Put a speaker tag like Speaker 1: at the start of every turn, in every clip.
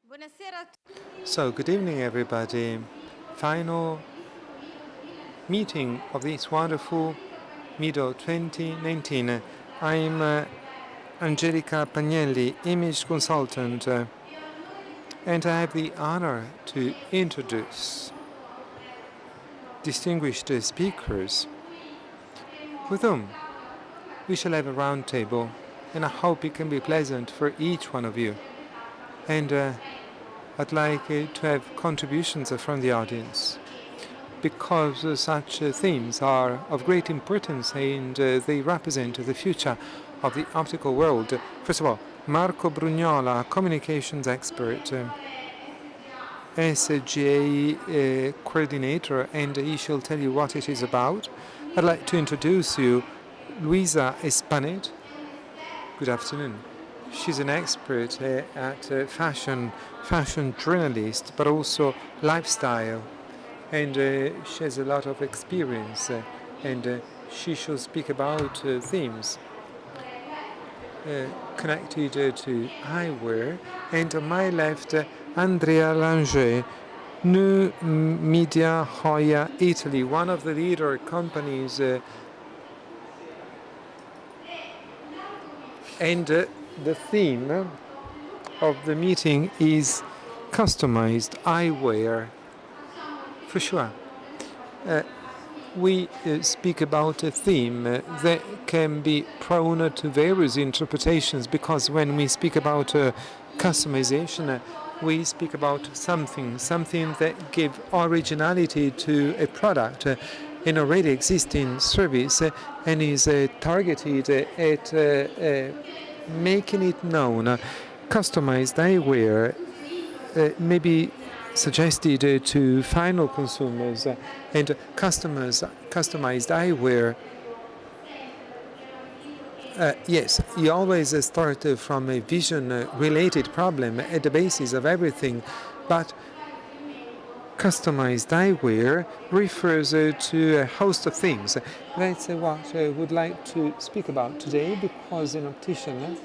Speaker 1: Buonasera a tutti.
Speaker 2: So, good evening, everybody. Final meeting of this wonderful Mido 2019. I'm Angelica Pagnelli, image consultant, and I have the honor to introduce distinguished speakers with whom we shall have a round table, and I hope it can be pleasant for each one of you. And I'd like to have contributions from the audience, because such themes are of great importance and they represent the future of the optical world. First of all, Marco Brugnola, communications expert, SGA coordinator, and he shall tell you what it is about. I'd like to introduce you Luisa Espanet. Good afternoon. She's an expert at fashion journalist, but also lifestyle. And she has a lot of experience, and she shall speak about themes connected to eyewear. And on my left, Andrea Langer, New Media Hoya Italy, one of the leader companies. And the theme of the meeting is customized eyewear. For sure. We speak about a theme that can be prone to various interpretations, because when we speak about customization, we speak about something that gives originality to a product, an already existing service, and is targeted at making it known. Customized eyewear may be suggested to final consumers and customers. Customized eyewear, yes, you always start from a vision-related problem at the basis of everything, but customized eyewear refers to a host of things. That's what I would like to speak about today, because an optician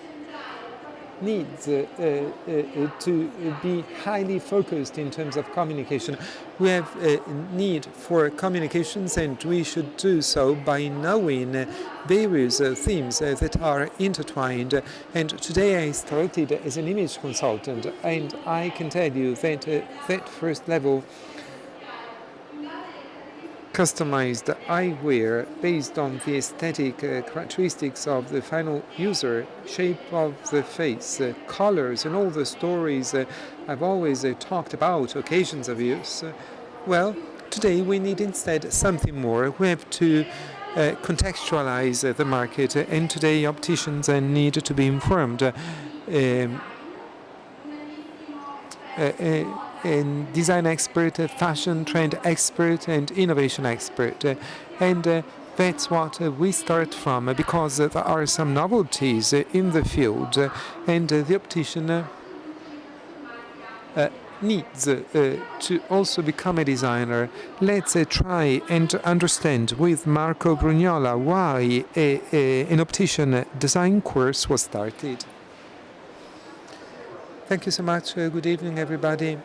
Speaker 2: needs to be highly focused in terms of communication. We have a need for communications, and we should do so by knowing various themes that are intertwined. And today I started as an image consultant, and I can tell you that that first level, customized eyewear based on the aesthetic characteristics of the final user, shape of the face, colors, and all the stories I've always talked about, occasions of use. Well, today we need instead something more. We have to contextualize the market, and today opticians need to be informed. In design expert, fashion trend expert, and innovation expert. And that's what we start from, because there are some novelties in the field, and the optician needs to also become a designer. Let's try and understand with Marco Brugnola why an optician design course was started. Thank you so much. Good evening, everybody.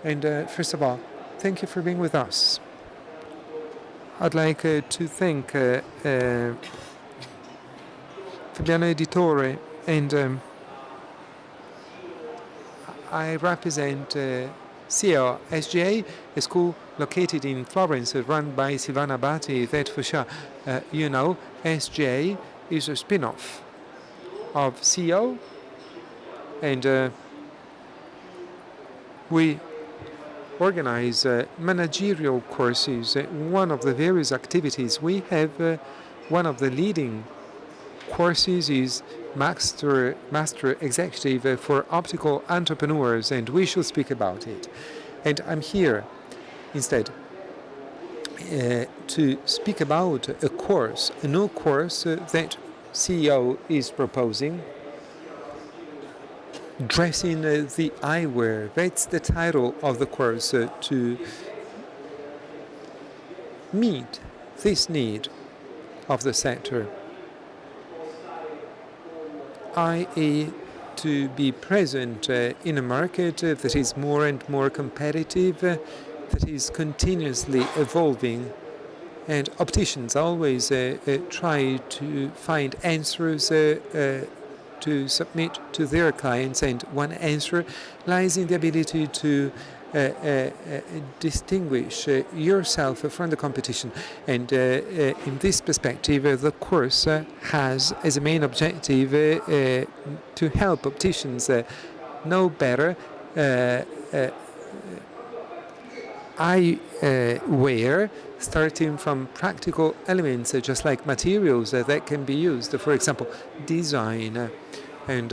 Speaker 2: And first of all, thank you for being with us. I'd like to thank Fabiano Editore, and I represent CEO SGA, a school located in Florence, run by Silvana Abati. That for sure, you know, SGA is a spin-off of CEO, and we organize managerial courses. One of the various activities we have, one of the leading courses is Master Executive for Optical Entrepreneurs, and we shall speak about it. And I'm here instead to speak about a new course that CEO is proposing, Dressing the Eyewear. That's the title of the course, to meet this need of the sector, i.e. to be present in a market that is more and more competitive, that is continuously evolving. And opticians always try to find answers to submit to their clients, and one answer lies in the ability to distinguish yourself from the competition. And in this perspective, the course has as a main objective to help opticians know better eyewear, starting from practical elements just like materials that can be used, for example, design and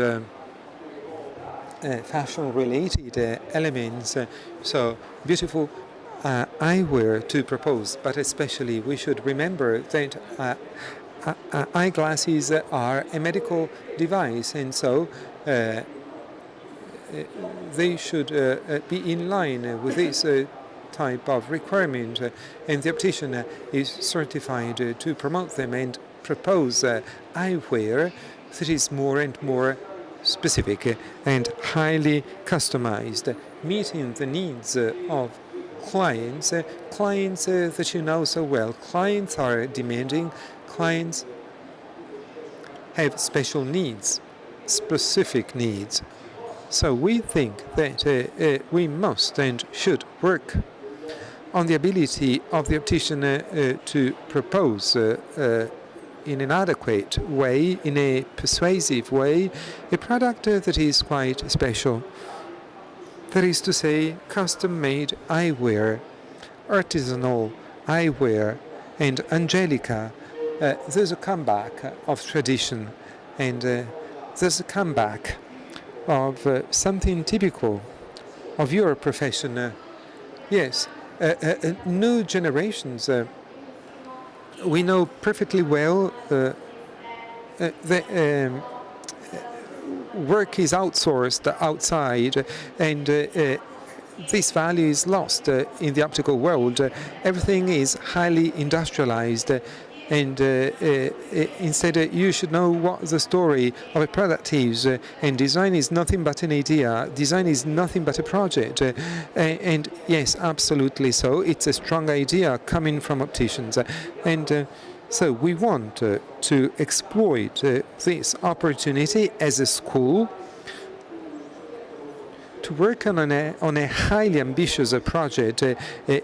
Speaker 2: fashion-related elements. So beautiful eyewear to propose, but especially we should remember that eyeglasses are a medical device, and so they should be in line with this type of requirement, and the optician is certified to promote them and propose eyewear that is more and more specific and highly customized, meeting the needs of clients, that you know so well. Clients are demanding, clients have special needs, specific needs. So we think that we must and should work on the ability of the optician to propose in an adequate way, in a persuasive way, a product that is quite special. That is to say, custom-made eyewear, artisanal eyewear, and Angelica. There's a comeback of tradition, and there's a comeback of something typical of your profession. Yes, new generations. We know perfectly well that work is outsourced outside, and this value is lost in the optical world. Everything is highly industrialized, and instead you should know what the story of a product is, and design is nothing but an idea, design is nothing but a project, and yes, absolutely so, it's a strong idea coming from opticians, and so we want to exploit this opportunity as a school to work on a highly ambitious project.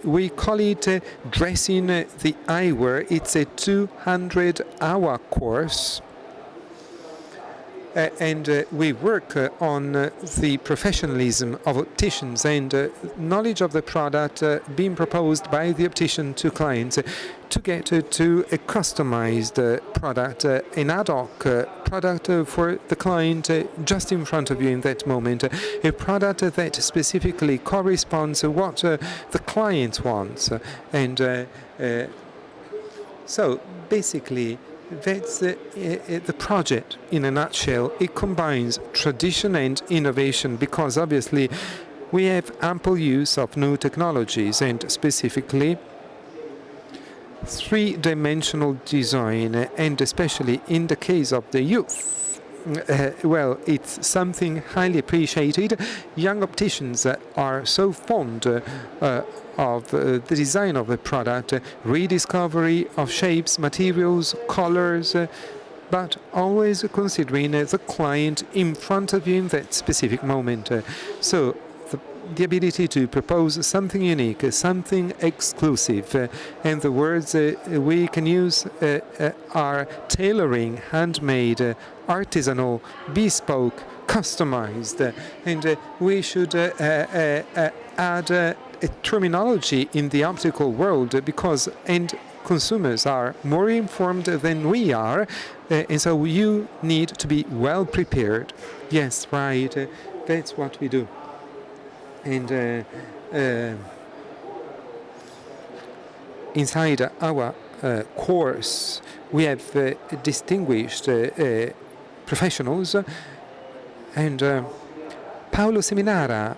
Speaker 2: We call it Dressing the Eyewear. It's a 200-hour course. And we work on the professionalism of opticians and knowledge of the product being proposed by the optician to clients to get to a customized product, an ad hoc product for the client just in front of you in that moment, a product that specifically corresponds to what the client wants. And so basically, that's the project in a nutshell. It combines tradition and innovation because obviously we have ample use of new technologies, and specifically three-dimensional design, and especially in the case of the youth. Well, it's something highly appreciated. Young opticians are so fond of the design of the product, rediscovery of shapes, materials, colors, but always considering the client in front of you in that specific moment. So the ability to propose something unique, something exclusive, and the words we can use are tailoring, handmade, artisanal, bespoke, customized, and we should add a terminology in the optical world because end consumers are more informed than we are, and so you need to be well prepared. Yes, right, that's what we do. And inside our course, we have distinguished professionals, and Paolo Seminara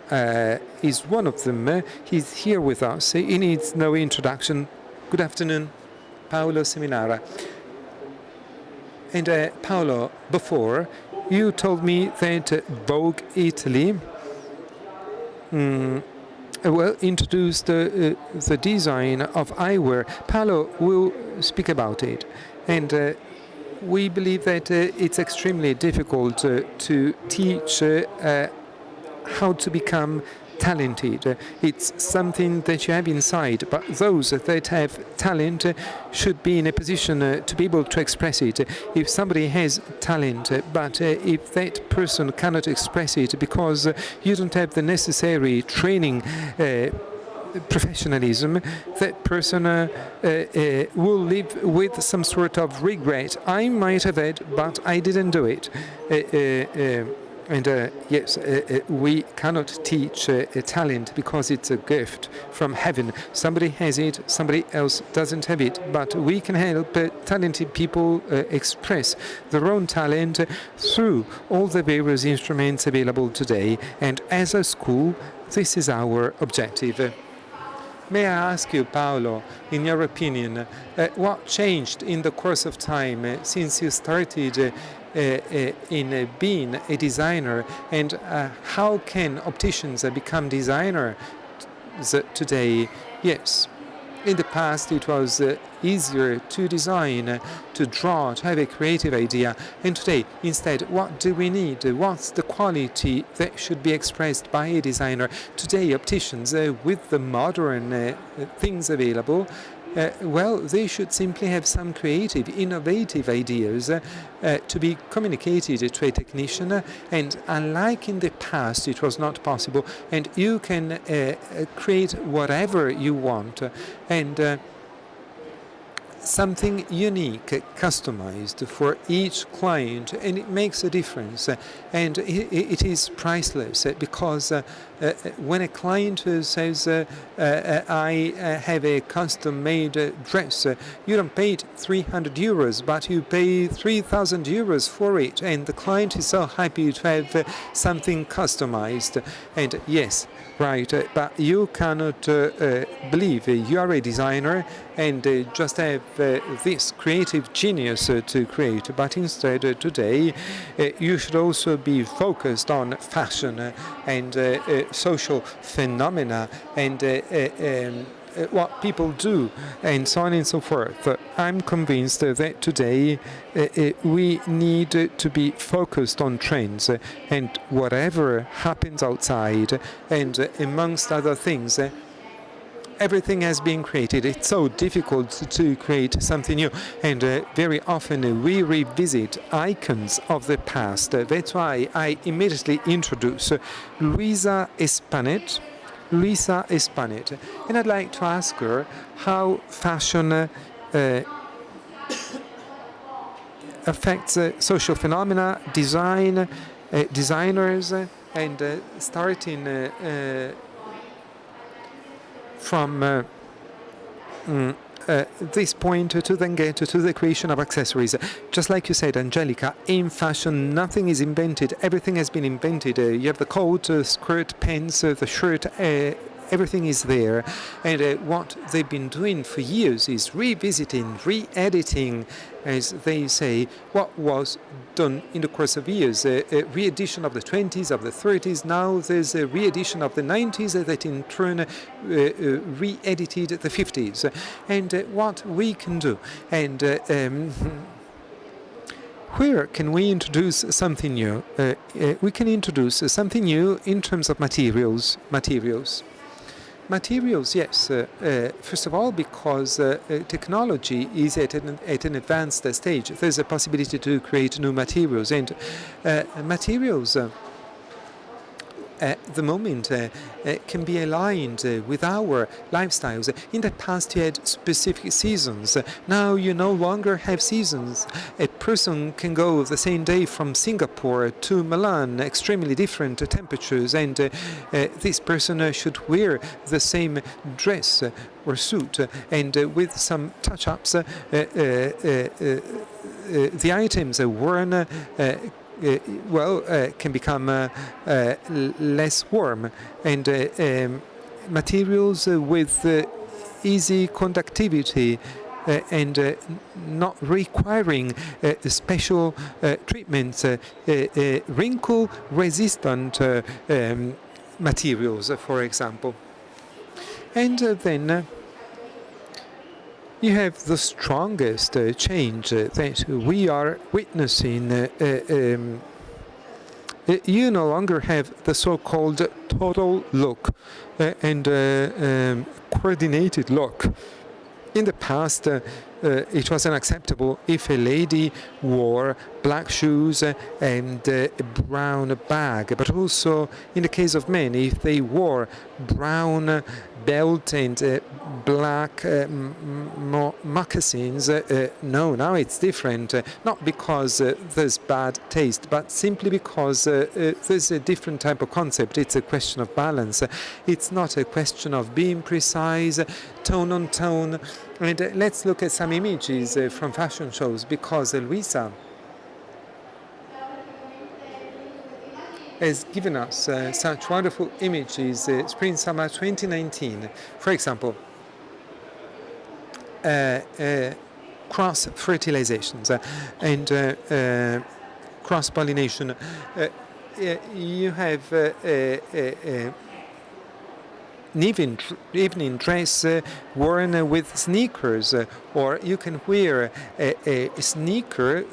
Speaker 2: is one of them. He's here with us. He needs no introduction. Good afternoon, Paolo Seminara. And Paolo, before, you told me that Vogue Italy introduced the design of eyewear. Paolo will speak about it. And we believe that it's extremely difficult to teach how to become talented. It's something that you have inside, but those that have talent should be in a position to be able to express it. If somebody has talent, but if that person cannot express it because you don't have the necessary training, professionalism, that person will live with some sort of regret. I might have had, but I didn't do it. Yes, we cannot teach a talent because it's a gift from heaven. Somebody has it, somebody else doesn't have it. But we can help talented people express their own talent through all the various instruments available today. And as a school, this is our objective. May I ask you, Paolo, in your opinion, what changed in the course of time since you started in being a designer, and how can opticians become designers today? Yes, in the past it was easier to design, to draw, to have a creative idea, and today instead what do we need? What's the quality that should be expressed by a designer? Today opticians, with the modern things available, they should simply have some creative, innovative ideas to be communicated to a technician. And unlike in the past, it was not possible. And you can create whatever you want. And something unique, customized for each client, and it makes a difference. And it is priceless because when a client says, I have a custom-made dress, you don't pay 300 euros, but you pay 3,000 euros for it, and the client is so happy to have something customized. And yes, right, but you cannot believe you are a designer and just have this creative genius to create, but instead today you should also be focused on fashion and social phenomena and what people do and so on and so forth. I'm convinced that today we need to be focused on trends and whatever happens outside, and amongst other things, everything has been created. It's so difficult to create something new, and very often we revisit icons of the past. That's why I immediately introduce Luisa Espanet, and I'd like to ask her how fashion affects social phenomena, design, designers, and starting from this point to then get to the creation of accessories. Just like you said, Angelica, in fashion nothing is invented, everything has been invented. You have the coat, skirt, pants, the shirt, everything is there. And what they've been doing for years is revisiting, re-editing, as they say, what was done in the course of years. A re-edition of the 20s, of the 30s. Now there's a re-edition of the 90s that in turn re-edited the 50s. And what we can do. And where can we introduce something new? We can introduce something new in terms of materials. Materials, yes. First of all, because technology is at an advanced stage. There's a possibility to create new materials, and materials at the moment can be aligned with our lifestyles. In the past you had specific seasons. Now you no longer have seasons. A person can go the same day from Singapore to Milan, extremely different temperatures, and this person should wear the same dress or suit, and with some touch-ups the items worn can become less warm, and materials with easy conductivity and not requiring special treatments, wrinkle-resistant materials, for example. And then you have the strongest change that we are witnessing. You no longer have the so-called total look and coordinated look. In the past, it was unacceptable if a lady wore black shoes and a brown bag, but also in the case of men, if they wore brown belt and black moccasins. No, now it's different, not because there's bad taste, but simply because there's a different type of concept. It's a question of balance. It's not a question of being precise, tone on tone. And let's look at some images from fashion shows, because Luisa has given us such wonderful images, Spring-Summer 2019. For example, cross-fertilizations and cross-pollination. You have an evening dress worn with sneakers, or you can wear a sneaker,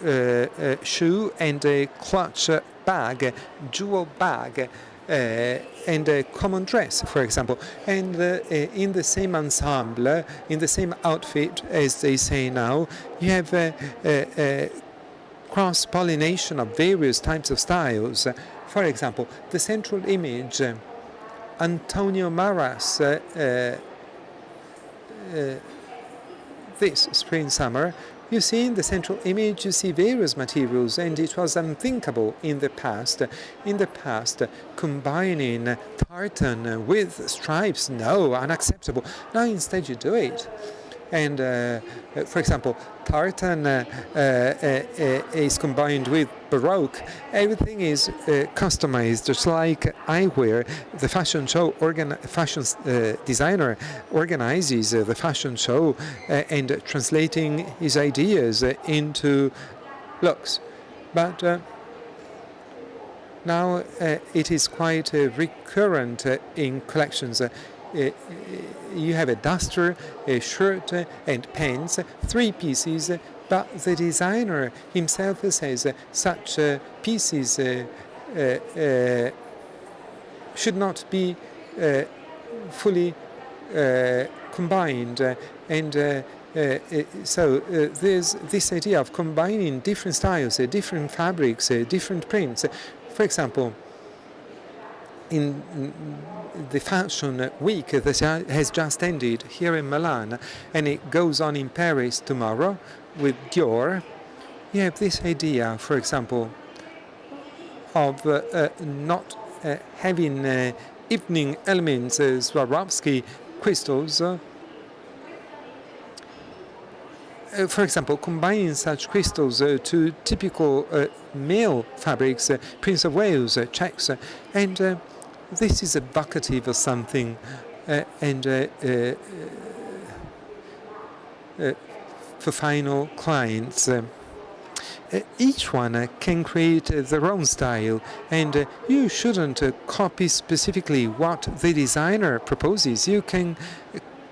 Speaker 2: shoe and a clutch bag, jewel bag, and a common dress, for example. And in the same ensemble, in the same outfit, as they say now, you have cross-pollination of various types of styles. For example, the central image, Antonio Maras, this spring-summer, you see in the central image, you see various materials, and it was unthinkable in the past. In the past, combining tartan with stripes, no, unacceptable. Now instead you do it. And for example, tartan is combined with Baroque. Everything is customized, just like eyewear. The fashion show fashion designer organizes the fashion show and translating his ideas into looks. But now it is quite recurrent in collections. You have a duster, a shirt and pants, 3 pieces, but the designer himself says such pieces should not be fully combined. And so there's this idea of combining different styles, different fabrics, different prints. For example, in the fashion week that has just ended here in Milan, and it goes on in Paris tomorrow with Dior, you have this idea, for example, of not having evening elements, Swarovski crystals. For example, combining such crystals to typical male fabrics, Prince of Wales, checks, and this is evocative of something, and for final clients. Each one can create their own style, and you shouldn't copy specifically what the designer proposes. You can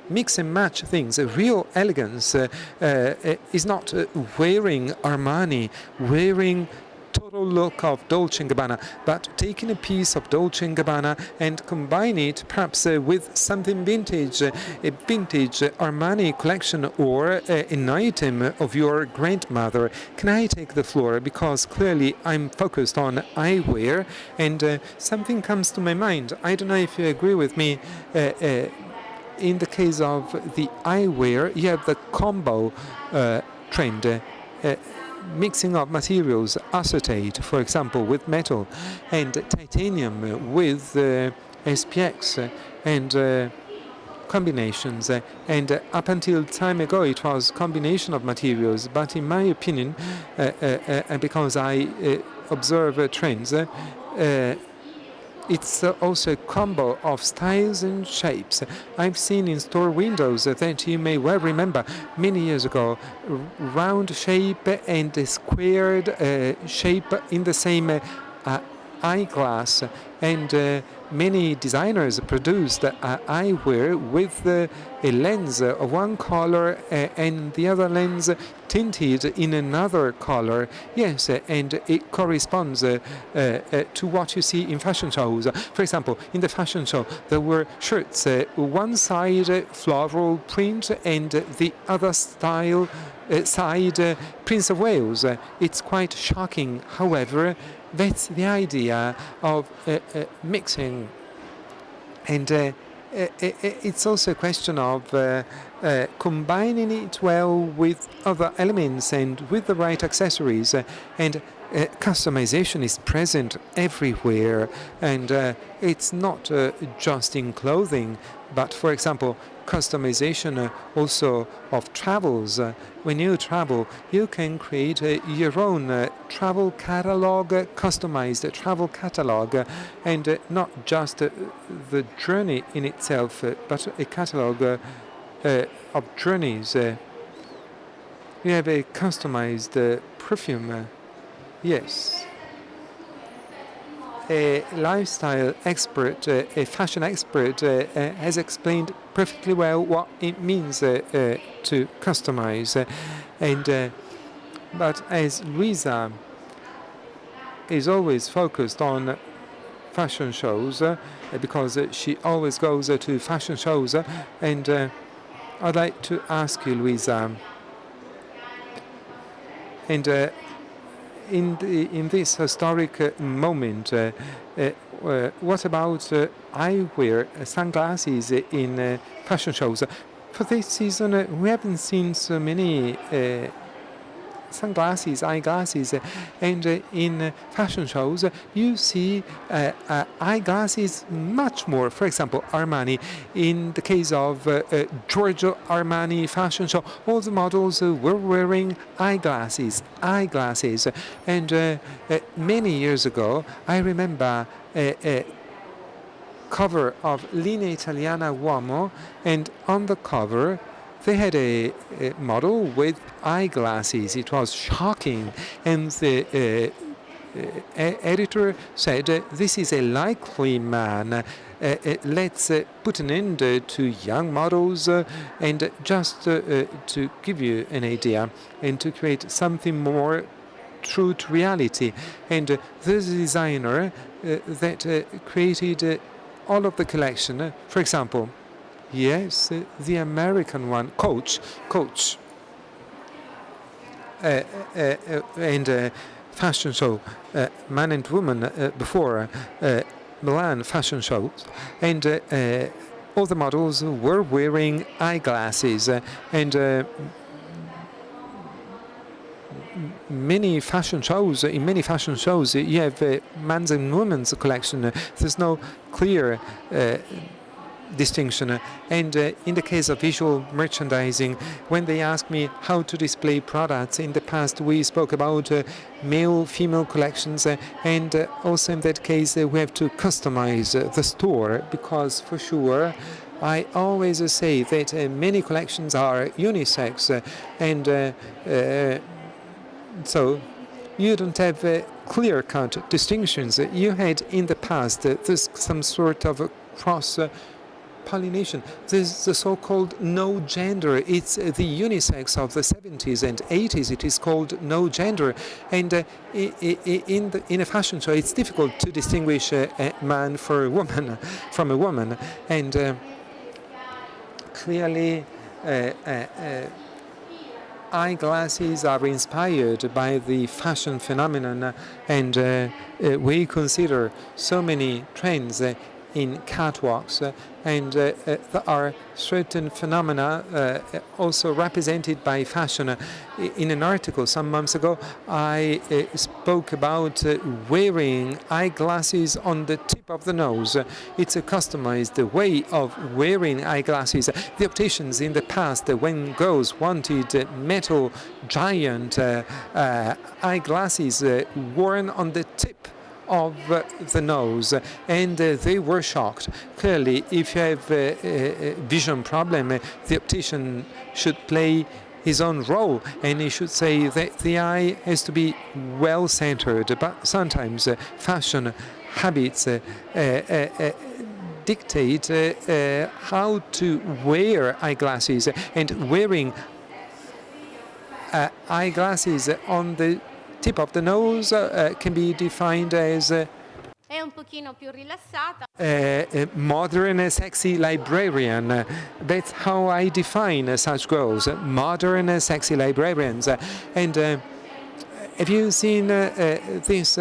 Speaker 2: mix and match things. Real elegance is not wearing Armani, wearing total look of Dolce & Gabbana, but taking a piece of Dolce & Gabbana and combine it perhaps with something vintage, a vintage Armani collection, or an item of your grandmother. Can I take the floor? Because clearly I'm focused on eyewear, and something comes to my mind. I don't know if you agree with me. In the case of the eyewear, you have the combo trend. Mixing of materials, acetate, for example, with metal, and titanium with SPX, and combinations. And up until time ago, it was combination of materials. But in my opinion, and because I observe trends, it's also a combo of styles and shapes. I've seen in store windows that you may well remember many years ago, round shape and a squared shape in the same eyeglass. And many designers produced eyewear with a lens of one color and the other lens tinted in another color. Yes, and it corresponds to what you see in fashion shows. For example, in the fashion show, there were shirts, one side floral print and the other side Prince of Wales. It's quite shocking. However, that's the idea of mixing. And it's also a question of combining it well with other elements and with the right accessories. And customization is present everywhere. And it's not just in clothing, but, for example, customization also of travels. When you travel, you can create your own travel catalog, customized travel catalog, and not just the journey in itself, but a catalog of journeys. We have a customized perfume. Yes. A lifestyle expert, a fashion expert, has explained perfectly well what it means to customize. But as Luisa is always focused on fashion shows, because she always goes to fashion shows, and I'd like to ask you, Luisa, and in this historic moment, what about eyewear, sunglasses in fashion shows? For this season, we haven't seen so many sunglasses, eyeglasses, and in fashion shows you see eyeglasses much more. For example, Armani. In the case of Giorgio Armani fashion show, all the models were wearing eyeglasses. And many years ago, I remember a cover of Linea Italiana Uomo, and on the cover they had a model with eyeglasses. It was shocking, and the editor said, "This is a likely man. Let's put an end to young models, and just to give you an idea, and to create something more true to reality." And the designer that created all of the collection, for example, yes, the American one, Coach, and fashion show, man and woman before Milan fashion shows, and all the models were wearing eyeglasses, and in many fashion shows, you have men's and women's collection. There's no clear distinction. And in the case of visual merchandising, when they ask me how to display products, in the past we spoke about male, female collections, and also in that case we have to customize the store, because for sure I always say that many collections are unisex, and so you don't have clear-cut distinctions. You had in the past there's some sort of cross-pollination. There's the so-called no gender. It's the unisex of the 70s and 80s. It is called no gender. And in a fashion show, it's difficult to distinguish a man from a woman. And clearly, eyeglasses are inspired by the fashion phenomenon, and we consider so many trends in catwalks, and there are certain phenomena also represented by fashion. In an article some months ago, I spoke about wearing eyeglasses on the tip of the nose. It's a customized way of wearing eyeglasses. The opticians in the past, when girls wanted metal giant eyeglasses worn on the tip of the nose, and they were shocked. Clearly, if you have a vision problem, the optician should play his own role, and he should say that the eye has to be well centered. But sometimes fashion habits dictate how to wear eyeglasses, and wearing eyeglasses on the tip of the nose can be defined as
Speaker 1: È un pochino più rilassata.
Speaker 2: a modern, sexy librarian. That's how I define such girls, modern, sexy librarians. And have you seen this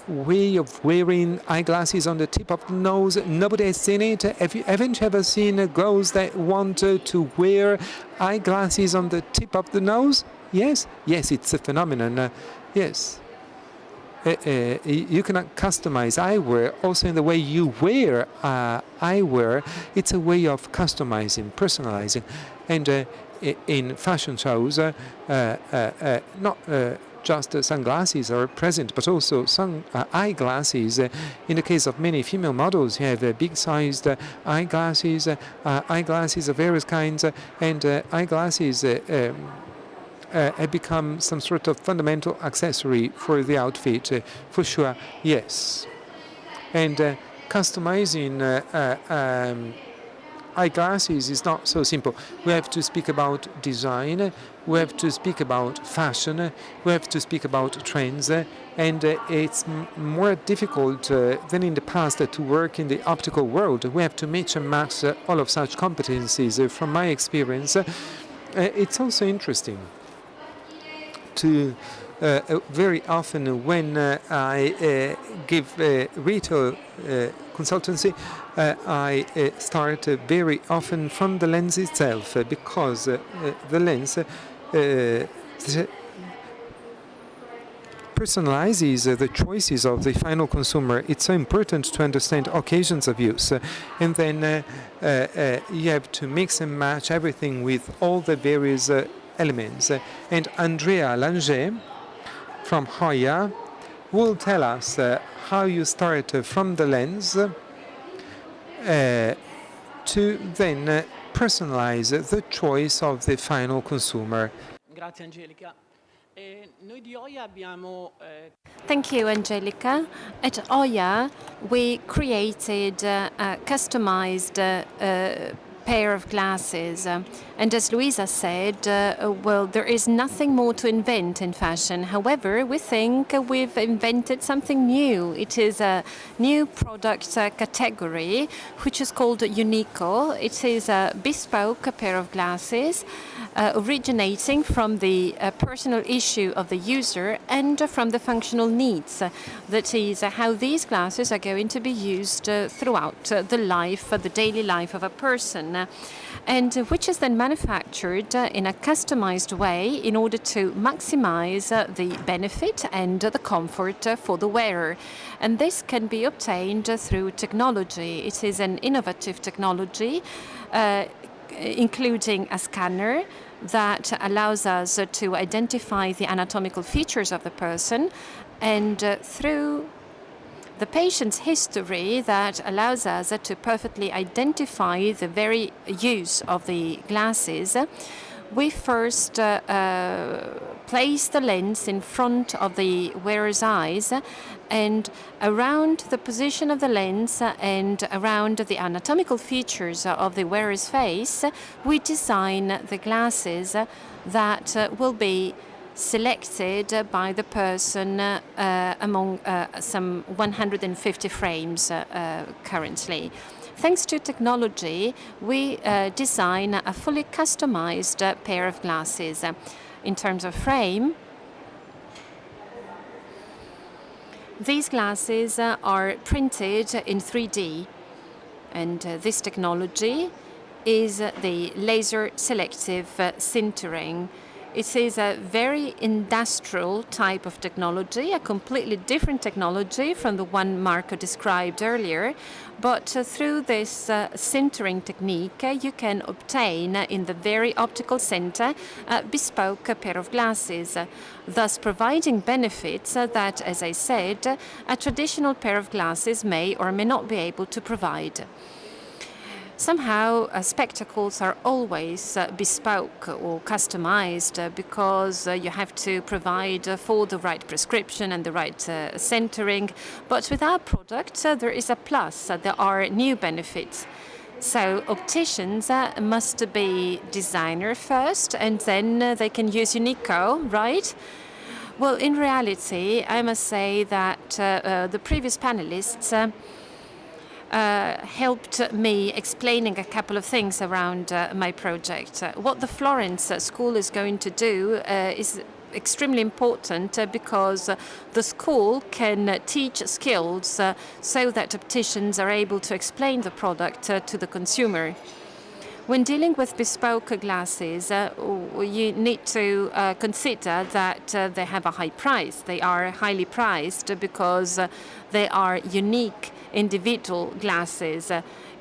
Speaker 2: way of wearing eyeglasses on the tip of the nose? Nobody has seen it. Haven't you ever seen girls that want to wear eyeglasses on the tip of the nose? Yes? Yes, it's a phenomenon. Yes. You cannot customize eyewear also in the way you wear eyewear. It's a way of customizing, personalizing. And in fashion shows, not just sunglasses are present, but also some eyeglasses. In the case of many female models, you have big-sized eyeglasses, eyeglasses of various kinds, and eyeglasses have become some sort of fundamental accessory for the outfit, for sure, yes. And customizing eyeglasses is not so simple. We have to speak about design, we have to speak about fashion, we have to speak about trends, and it's more difficult than in the past to work in the optical world. We have to mix and match all of such competencies. From my experience, it's also interesting to very often when I give retail consultancy, I start very often from the lens itself, because the lens personalizes the choices of the final consumer. It's so important to understand occasions of use, and then you have to mix and match everything with all the various elements. And Andrea Langer from Hoya will tell us how you start from the lens to then personalize the choice of the final consumer.
Speaker 3: Grazie Angelica. Noi di Oya abbiamo
Speaker 1: Thank you, Angelica. At Oya, we created a customized pair of glasses. And as Luisa said, well, there is nothing more to invent in fashion. However, we think we've invented something new. It is a new product category, which is called Unico. It is a bespoke pair of glasses originating from the personal issue of the user and from the functional needs. That is how these glasses are going to be used throughout the life, the daily life of a person, and which is then manufactured in a customized way in order to maximize the benefit and the comfort for the wearer. And this can be obtained through technology. It is an innovative technology, including a scanner that allows us to identify the anatomical features of the person, and through the patient's history that allows us to perfectly identify the very use of the glasses. We first place the lens in front of the wearer's eyes, and around the position of the lens and around the anatomical features of the wearer's face, we design the glasses that will be selected by the person among some 150 frames currently. Thanks to technology, we design a fully customized pair of glasses. In terms of frame, these glasses are printed in 3D, and this technology is the laser selective sintering. It is a very industrial type of technology, a completely different technology from the one Marco described earlier. But through this sintering technique, you can obtain in the very optical center a bespoke pair of glasses, thus providing benefits that, as I said, a traditional pair of glasses may or may not be able to provide. Somehow, spectacles are always bespoke or customized because you have to provide for the right prescription and the right centering. But with our product, there is a plus. There are new benefits. So opticians must be designer first, and then they can use Unico, right? Well, in reality, I must say that the previous panelists helped me explaining a couple of things around my project. What the Florence School is going to do is extremely important because the school can teach skills so that opticians are able to explain the product to the consumer. When dealing with bespoke glasses, you need to consider that they have a high price. They are highly priced because they are unique individual glasses.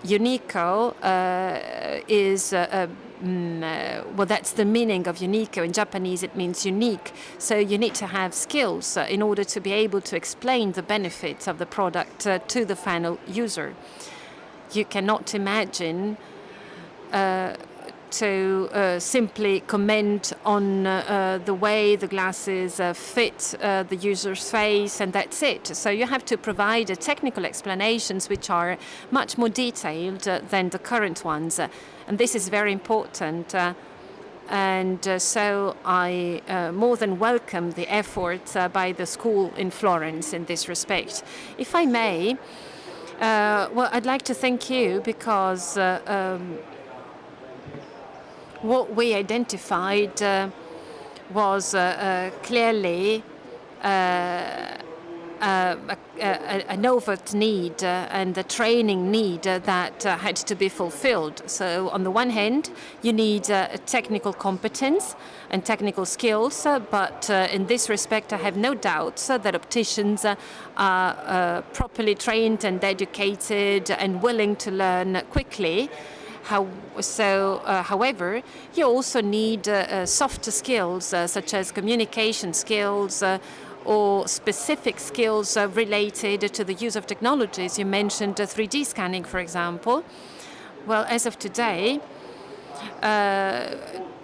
Speaker 1: Unico is well, that's the meaning of unico. In Japanese, it means unique. So you need to have skills in order to be able to explain the benefits of the product to the final user. You cannot imagine to simply comment on the way the glasses fit the user's face, and that's it. So you have to provide technical explanations which are much more detailed than the current ones. And this is very important. So I more than welcome the effort by the school in Florence in this respect. If I may, well, I'd like to thank you because what we identified was clearly an overt need and a training need that had to be fulfilled. So on the one hand, you need technical competence and technical skills, but in this respect, I have no doubts that opticians are properly trained and educated and willing to learn quickly. However, you also need softer skills such as communication skills or specific skills related to the use of technologies. You mentioned 3D scanning, for example. Well, as of today,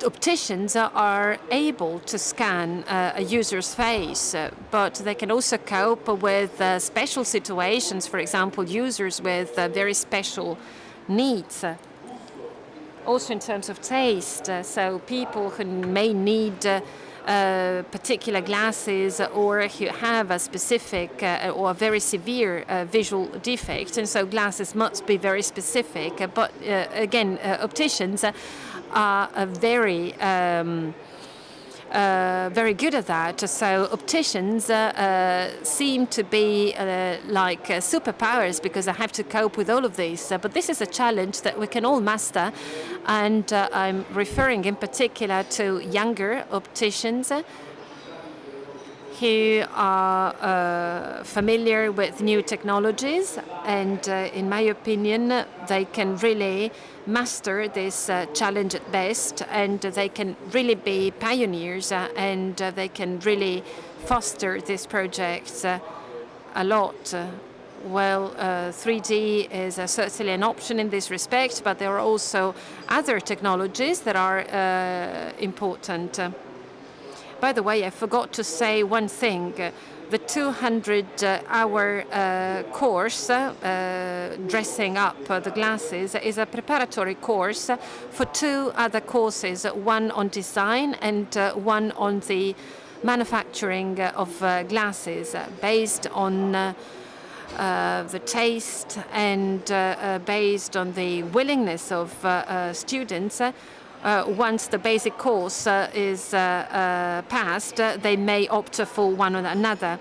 Speaker 1: opticians are able to scan a user's face, but they can also cope with special situations, for example, users with very special needs. Also in terms of taste, so people who may need particular glasses or who have a specific or a very severe visual defect, and so glasses must be very specific. But again, opticians are very very good at that. So opticians seem to be like superpowers because they have to cope with all of this. But this is a challenge that we can all master. And I'm referring in particular to younger opticians who are familiar with new technologies. And in my opinion, they can really master this challenge at best, and they can really be pioneers, and they can really foster these projects a lot. Well, 3D is certainly an option in this respect, but there are also other technologies that are important. By the way, I forgot to say one thing. The 200-hour course, dressing up the glasses, is a preparatory course for two other courses, one on design and one on the manufacturing of glasses, based on the taste and based on the willingness of students. Once the basic course is passed, they may opt for one or another.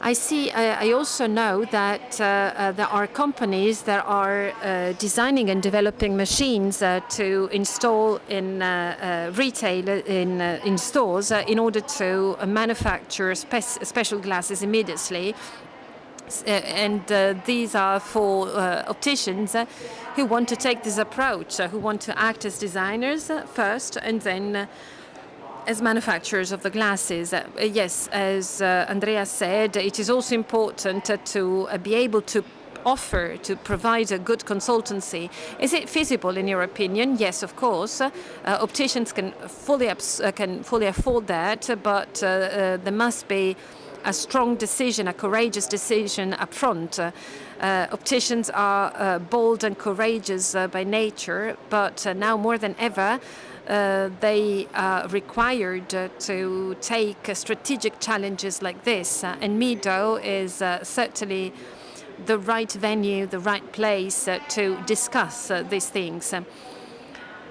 Speaker 1: I see. I also know that there are companies that are designing and developing machines to install in retail in stores in order to manufacture special glasses immediately. And these are for opticians who want to take this approach, who want to act as designers first, and then as manufacturers of the glasses. Yes, as Andrea said, it is also important to be able to to provide a good consultancy. Is it feasible in your opinion? Yes, of course. Opticians can fully afford that, but there must be a strong decision, a courageous decision up front. Opticians are bold and courageous by nature, but now more than ever, they are required to take strategic challenges like this. And Mido is certainly the right venue, the right place to discuss these things.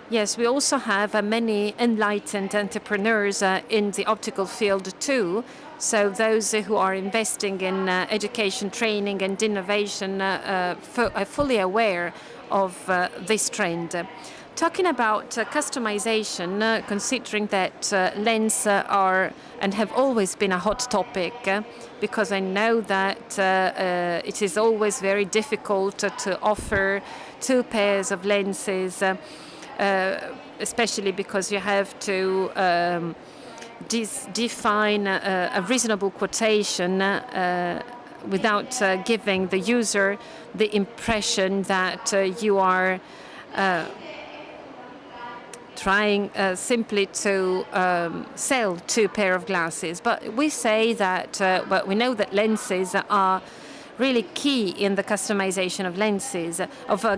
Speaker 1: Yes, we also have many enlightened entrepreneurs in the optical field too. So those who are investing in education, training and innovation are fully aware of this trend. Talking about customization, considering that lenses are and have always been a hot topic, because I know that it is always very difficult to offer two pairs of lenses, especially because you have to define a reasonable quotation without giving the user the impression that you are trying simply to sell two pair of glasses. But we say that, we know that lenses are really key in the customization of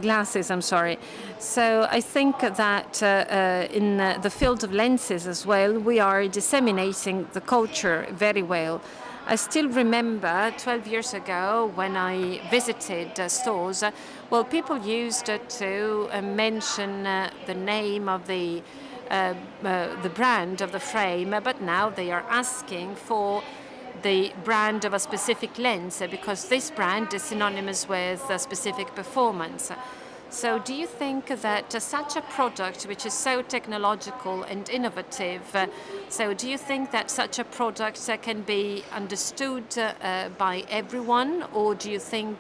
Speaker 1: glasses, I'm sorry. So I think that in the field of lenses as well, we are disseminating the culture very well. I still remember 12 years ago when I visited stores, people used to mention the name of the brand of the frame, but now they are asking for the brand of a specific lens because this brand is synonymous with a specific performance. So do you think that such a product, which is so technological and innovative, so do you think that such a product can be understood by everyone, or do you think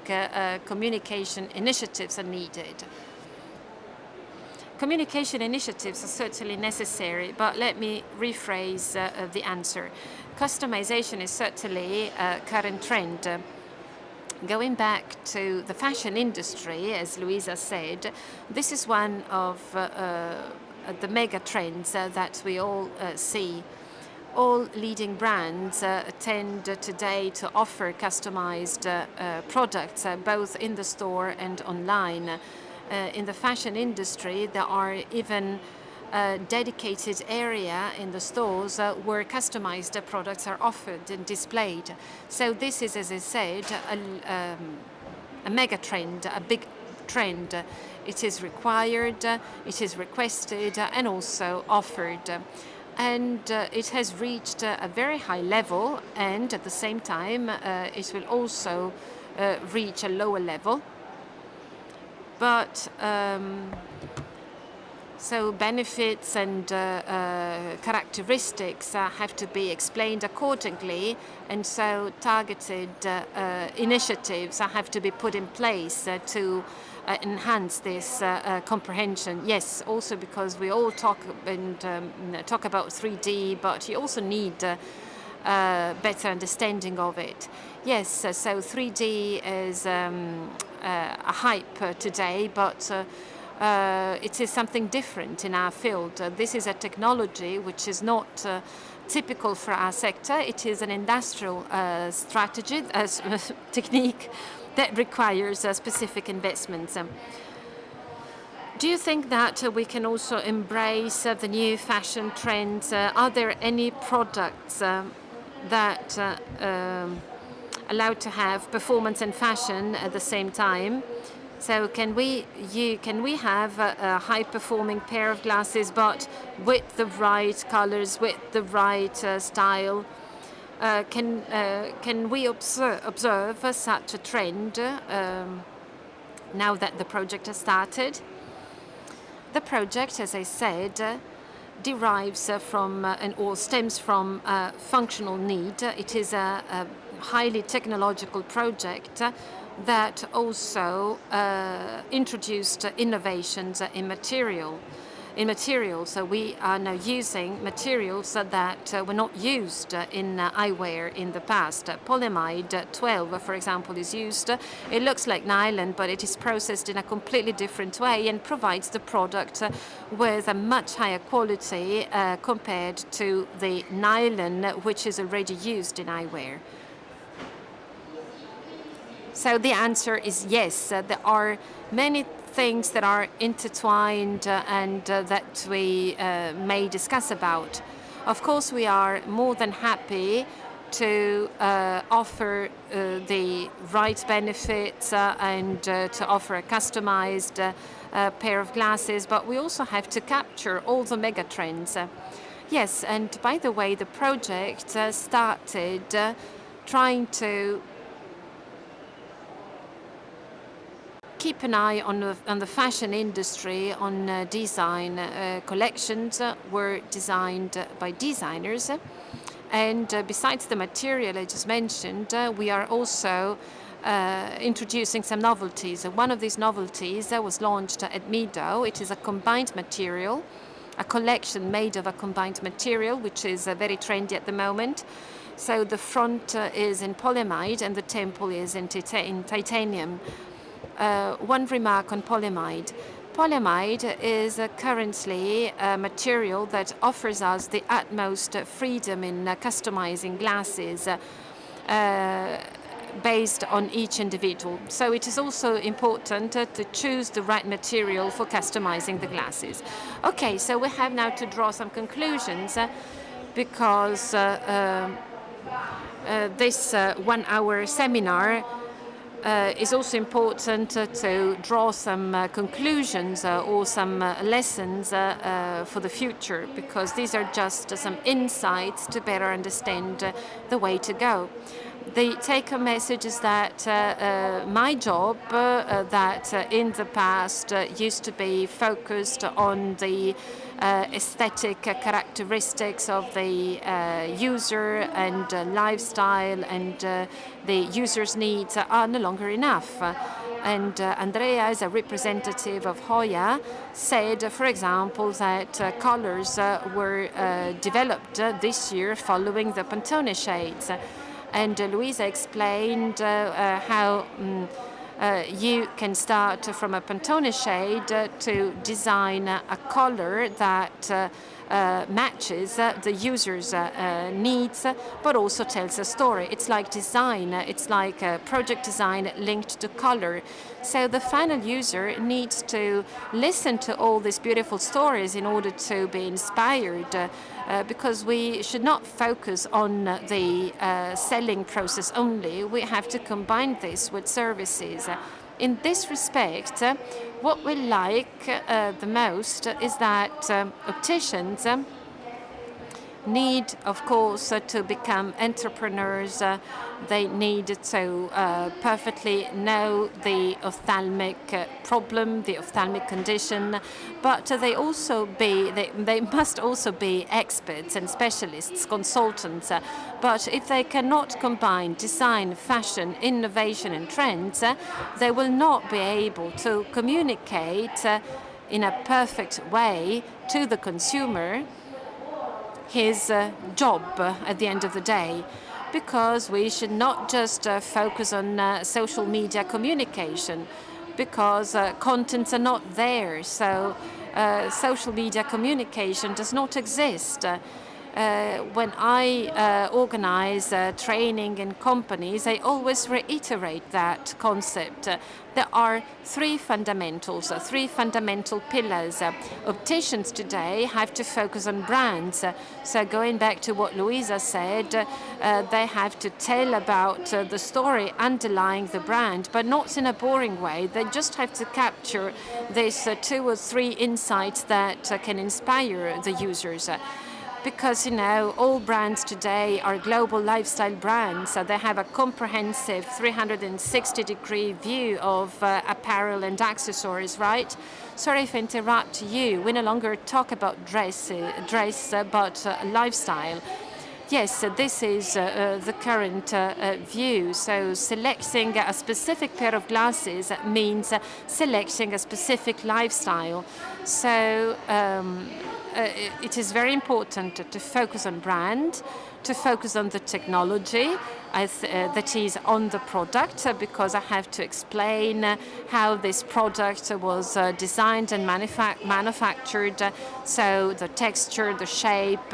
Speaker 1: communication initiatives are needed? Communication initiatives are certainly necessary, but let me rephrase the answer. Customization is certainly a current trend. Going back to the fashion industry, as Luisa said, this is one of the mega trends that we all see. All leading brands tend today to offer customized products, both in the store and online. In the fashion industry, there are even dedicated area in the stores where customized products are offered and displayed. So this is, as I said, a mega trend, a big trend. It is required, it is requested, and also offered. And it has reached a very high level, and at the same time, it will also reach a lower level. But so benefits and characteristics have to be explained accordingly, and so targeted initiatives have to be put in place to enhance this comprehension. Yes, also because we all talk about 3D, but you also need better understanding of it. Yes, so 3D is a hype today, but it is something different in our field. This is a technology which is not typical for our sector. It is an industrial strategy, technique that requires specific investments. Do you think that we can also embrace the new fashion trends? Are there any products that allow to have performance and fashion at the same time? So can we have a high-performing pair of glasses, but with the right colors, with the right style, can we observe such a trend now that the project has started? The project, as I said, derives from or stems from a functional need. It is a highly technological project that also introduced innovations in materials. So we are now using materials that were not used in eyewear in the past. Polyamide 12, for example, is used. It looks like nylon, but it is processed in a completely different way and provides the product with a much higher quality compared to the nylon, which is already used in eyewear. So the answer is yes. There are many things that are intertwined and that we may discuss about. Of course, we are more than happy to offer the right benefits and to offer a customized pair of glasses, but we also have to capture all the mega trends. Yes, and by the way, the project started trying to keep an eye on the fashion industry, on design. Collections were designed by designers. And besides the material I just mentioned, we are also introducing some novelties. One of these novelties was launched at Mido. It is a combined material, a collection made of a combined material, which is very trendy at the moment. So the front is in polyamide and the temple is in titanium. One remark on polyamide. Polyamide is currently a material that offers us the utmost freedom in customizing glasses based on each individual. So it is also important to choose the right material for customizing the glasses. Okay, so we have now to draw some conclusions because this 1-hour seminar is also important to draw some conclusions or some lessons for the future, because these are just some insights to better understand the way to go. The take-home message is that my job, that in the past used to be focused on the aesthetic characteristics of the user and lifestyle and the user's needs, are no longer enough. And Andrea, as a representative of Hoya, said, for example, that colors were developed this year following the Pantone shades. And Luisa explained how you can start from a Pantone shade to design a color that matches the user's needs, but also tells a story. It's like design. It's like project design linked to color. So the final user needs to listen to all these beautiful stories in order to be inspired, because we should not focus on the selling process only. We have to combine this with services. In this respect, what we like the most is that opticians need, of course, to become entrepreneurs. They need to perfectly know the ophthalmic problem, the ophthalmic condition, but they must also be experts and specialists, consultants. But if they cannot combine design, fashion, innovation, and trends, they will not be able to communicate in a perfect way to the consumer his job at the end of the day, because we should not just focus on social media communication, because contents are not there. So social media communication does not exist. When I organize training in companies, I always reiterate that concept. There are three fundamentals, three fundamental pillars. Opticians today have to focus on brands. So going back to what Luisa said, they have to tell about the story underlying the brand, but not in a boring way. They just have to capture these 2 or 3 insights that can inspire the users. because, you know, all brands today are global lifestyle brands. So they have a comprehensive 360-degree view of apparel and accessories, right? Sorry if I interrupt you. We no longer talk about dress, but lifestyle. Yes, this is the current view. So selecting a specific pair of glasses means selecting a specific lifestyle. So it is very important to focus on brand, to focus on the technology that is on the product, because I have to explain how this product was designed and manufactured, so the texture, the shape,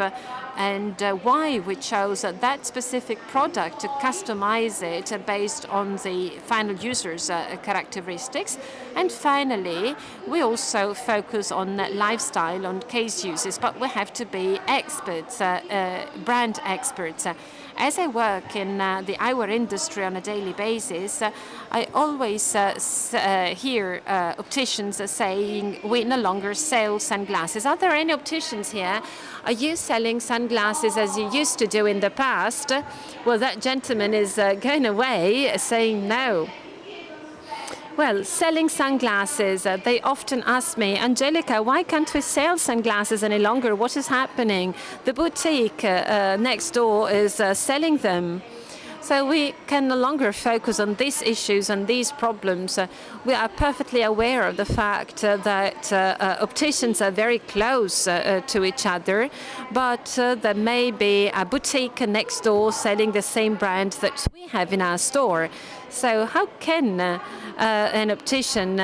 Speaker 1: and why we chose that specific product to customize it based on the final user's characteristics. And finally, we also focus on lifestyle, on case uses, but we have to be experts, brand experts. As I work in the eyewear industry on a daily basis, I always hear opticians saying we no longer sell sunglasses. Are there any opticians here? Are you selling sunglasses as you used to do in the past? Well, that gentleman is going away saying no. Well, selling sunglasses, they often ask me, Angelica, why can't we sell sunglasses any longer? What is happening? The boutique next door is selling them. So we can no longer focus on these issues and these problems. We are perfectly aware of the fact that opticians are very close to each other, but there may be a boutique next door selling the same brand that we have in our store. So how can an optician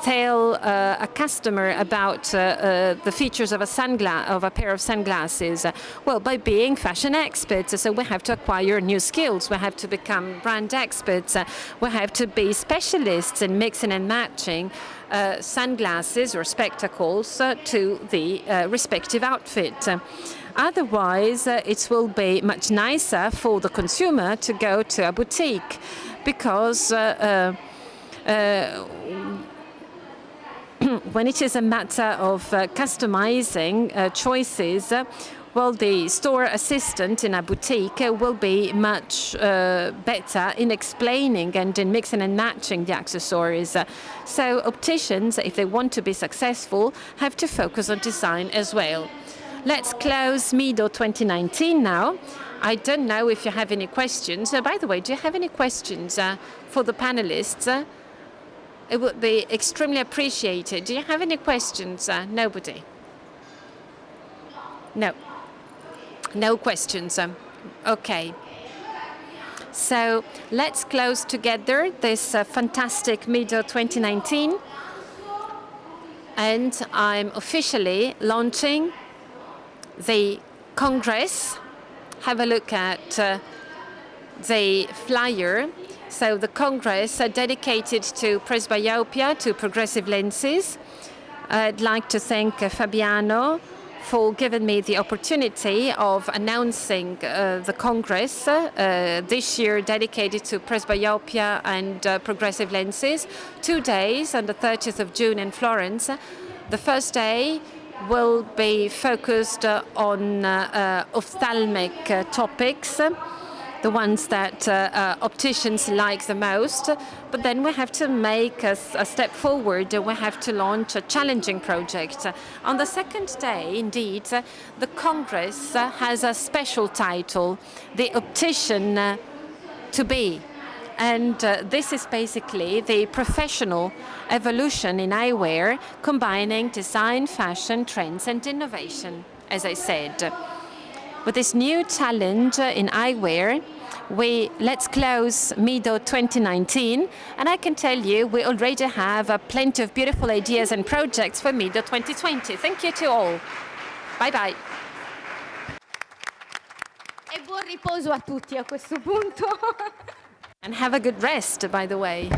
Speaker 1: tell a customer about the features of a pair of sunglasses? Well, by being fashion experts. So we have to acquire new skills. We have to become brand experts. We have to be specialists in mixing and matching sunglasses or spectacles to the respective outfit. Otherwise, it will be much nicer for the consumer to go to a boutique, because when it is a matter of customizing choices, well, the store assistant in a boutique will be much better in explaining and in mixing and matching the accessories. So opticians, if they want to be successful, have to focus on design as well. Let's close Mido 2019 now. I don't know if you have any questions. By the way, do you have any questions for the panelists? It would be extremely appreciated. Do you have any questions? Nobody? No. No questions. Okay. So let's close together this fantastic Mido 2019. And I'm officially launching the Congress. Have a look at the flyer. So the Congress dedicated to presbyopia, to progressive lenses. I'd like to thank Fabiano for giving me the opportunity of announcing the Congress this year dedicated to presbyopia and progressive lenses. 2 days on the 30th of June in Florence. The first day will be focused on ophthalmic topics, the ones that opticians like the most. But then we have to make a step forward. We have to launch a challenging project. On the second day, indeed, the Congress has a special title, The Optician to Be. And this is basically the professional evolution in eyewear, combining design, fashion, trends, and innovation, as I said. With this new challenge in eyewear, let's close Mido 2019, and I can tell you we already have plenty of beautiful ideas and projects for Mido 2020. Thank you to all. Bye bye.
Speaker 4: E buon riposo a tutti a questo punto.
Speaker 1: And have a good rest, by the way.